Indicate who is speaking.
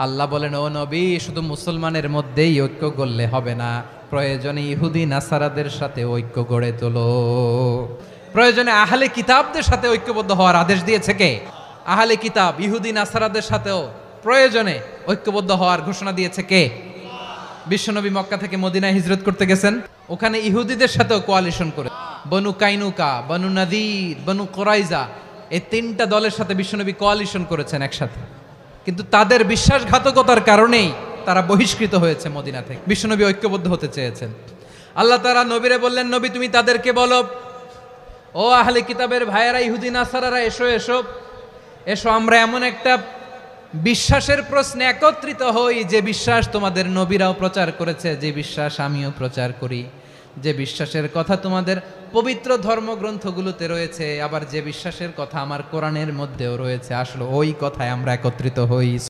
Speaker 1: আল্লাহ বলেন, ও নবী, শুধু মুসলমানের মধ্যেই ঐক্য গড়লে হবে না, প্রয়োজনে ইহুদি নাসারাদের সাথে ঐক্য গড়ে তোলো। প্রয়োজনে আহলে কিতাবদের সাথে ঐক্যবদ্ধ হওয়ার আদেশ দিয়েছে কে? আহলে কিতাব ইহুদি নাসারাদের সাথেও প্রয়োজনে ঐক্যবদ্ধ হওয়ার ঘোষণা দিয়েছে কে? বিশ্বনবী মক্কা থেকে মদিনায় হিজরত করতে গেছেন, ওখানে ইহুদিদের সাথেও কোয়ালিশন করে বনু কাইনুকা, বনু নাদির, বনু কোরাইজা, এই তিনটা দলের সাথে বিশ্বনবী কোয়ালিশন করেছেন একসাথে। কিন্তু তাদের বিশ্বাসঘাতকতার কারণেই তারা বহিষ্কৃত হয়েছে মদিনা থেকে। বিশ্বনবী ঐক্যবদ্ধ হতে চেয়েছেন। আল্লাহ তাআলা নবীরে বললেন, নবী তুমি তাদেরকে বলো, ও আহলে কিতাবের ভাইয়েরা, ইহুদি নাসারারা, এসো এসো এসো, আমরা এমন একটা বিশ্বাসের প্রশ্নে একত্রিত হই যে বিশ্বাস তোমাদের নবীরাও প্রচার করেছে, যে বিশ্বাস আমিও প্রচার করি, যে বিশ্বাসের কথা তোমাদের পবিত্র ধর্মগ্রন্থগুলোতে রয়েছে, আবার যে বিশ্বাসের কথা আমার কোরআনের মধ্যেও রয়েছে, আসলে ওই কথায় আমরা একত্রিত হই।